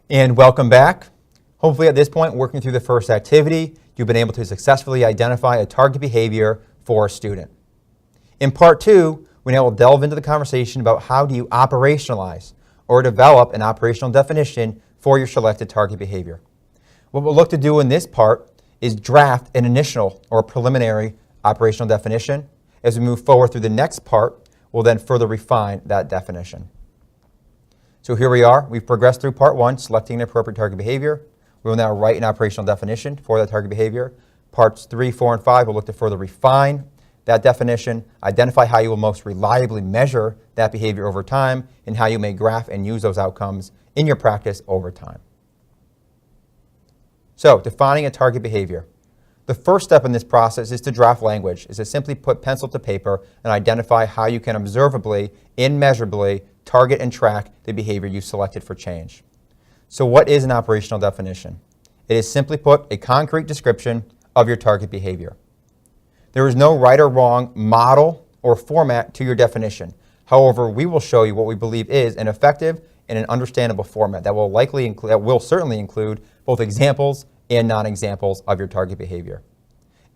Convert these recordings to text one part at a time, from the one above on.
And welcome back. Hopefully at this point, working through the first activity, you've been able to successfully identify a target behavior for a student. In part two, we now will delve into the conversation about how do you operationalize or develop an operational definition for your selected target behavior. What we'll look to do in this part is draft an initial or preliminary operational definition. As we move forward through the next part, we'll then further refine that definition. So here we are. We've progressed through part one, selecting an appropriate target behavior. We will now write an operational definition for that target behavior. Parts 3, 4, and 5 will look to further refine that definition, identify how you will most reliably measure that behavior over time, and how you may graph and use those outcomes in your practice over time. So, defining a target behavior. The first step in this process is to draft language, is to simply put pencil to paper and identify how you can observably, immeasurably, target and track the behavior you selected for change. So what is an operational definition? It is simply put a concrete description of your target behavior. There is no right or wrong model or format to your definition. However, we will show you what we believe is an effective and an understandable format that will certainly include both examples and non-examples of your target behavior.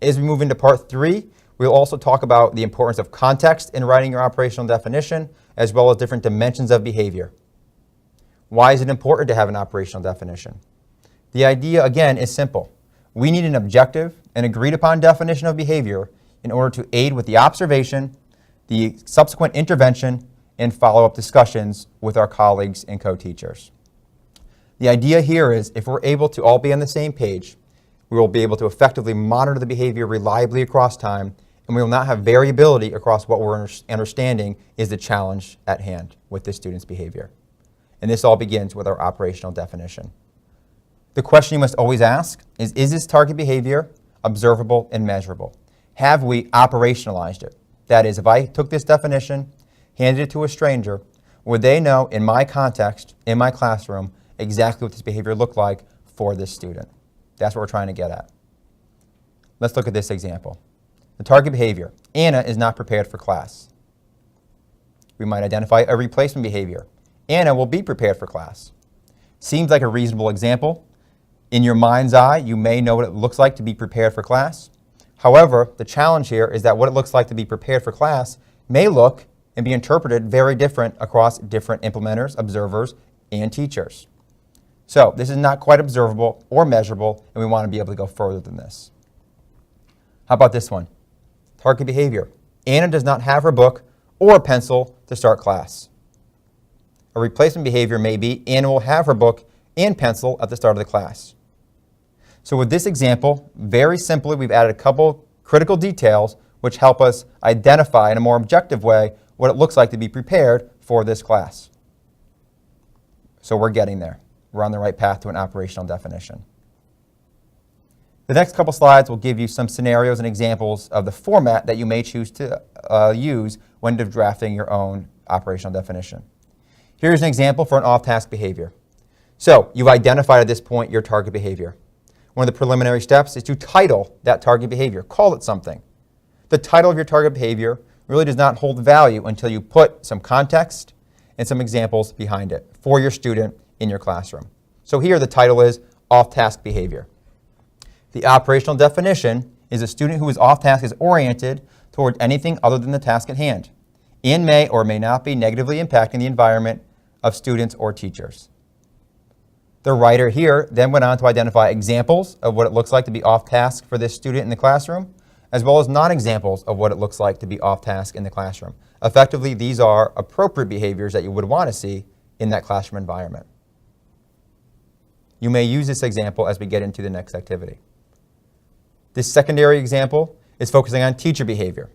As we move into part 3, we'll also talk about the importance of context in writing your operational definition, as well as different dimensions of behavior. Why is it important to have an operational definition? The idea, again, is simple. We need an objective and agreed upon definition of behavior in order to aid with the observation, the subsequent intervention, and follow-up discussions with our colleagues and co-teachers. The idea here is if we're able to all be on the same page, we will be able to effectively monitor the behavior reliably across time, and we will not have variability across what we're understanding is the challenge at hand with this student's behavior. And this all begins with our operational definition. The question you must always ask is this target behavior observable and measurable? Have we operationalized it? That is, if I took this definition, handed it to a stranger, would they know in my context, in my classroom, exactly what this behavior looked like for this student? That's what we're trying to get at. Let's look at this example. The target behavior. Anna is not prepared for class. We might identify a replacement behavior. Anna will be prepared for class. Seems like a reasonable example. In your mind's eye, you may know what it looks like to be prepared for class. However, the challenge here is that what it looks like to be prepared for class may look and be interpreted very different across different implementers, observers, and teachers. So this is not quite observable or measurable, and we want to be able to go further than this. How about this one? Target behavior. Anna does not have her book or a pencil to start class. A replacement behavior may be Anna will have her book and pencil at the start of the class. So with this example, very simply, we've added a couple critical details which help us identify in a more objective way what it looks like to be prepared for this class. So we're getting there. We're on the right path to an operational definition. The next couple slides will give you some scenarios and examples of the format that you may choose to use when drafting your own operational definition. Here's an example for an off-task behavior. So you've identified at this point your target behavior. One of the preliminary steps is to title that target behavior. Call it something. The title of your target behavior really does not hold value until you put some context and some examples behind it for your student in your classroom. So here the title is off-task behavior. The operational definition is a student who is off-task is oriented toward anything other than the task at hand and may or may not be negatively impacting the environment of students or teachers. The writer here then went on to identify examples of what it looks like to be off-task for this student in the classroom, as well as non-examples of what it looks like to be off-task in the classroom. Effectively, these are appropriate behaviors that you would want to see in that classroom environment. You may use this example as we get into the next activity. This secondary example is focusing on teacher behavior,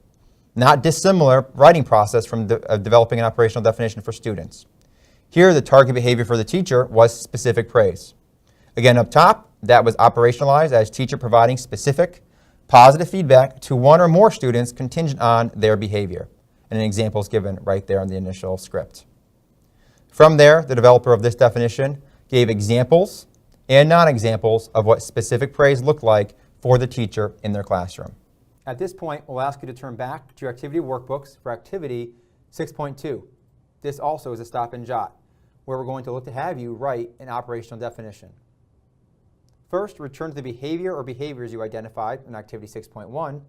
not dissimilar writing process from developing an operational definition for students. Here, the target behavior for the teacher was specific praise. Again, up top, that was operationalized as teacher providing specific, positive feedback to one or more students contingent on their behavior. And an example is given right there in the initial script. From there, the developer of this definition gave examples and non-examples of what specific praise looked like for the teacher in their classroom. At this point, we'll ask you to turn back to your activity workbooks for activity 6.2. This also is a stop and jot. where we're going to look to have you write an operational definition. First, return to the behavior or behaviors you identified in Activity 6.1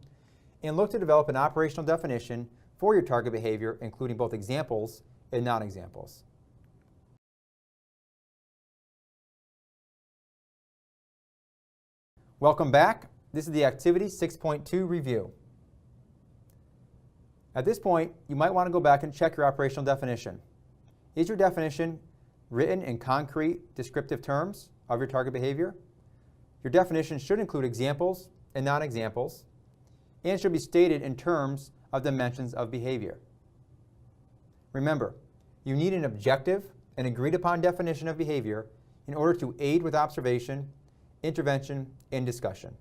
and look to develop an operational definition for your target behavior, including both examples and non-examples. Welcome back. This is the Activity 6.2 review. At this point, you might want to go back and check your operational definition. Is your definition written in concrete, descriptive terms of your target behavior? Your definition should include examples and non-examples, and should be stated in terms of dimensions of behavior. Remember, you need an objective and agreed upon definition of behavior in order to aid with observation, intervention, and discussion.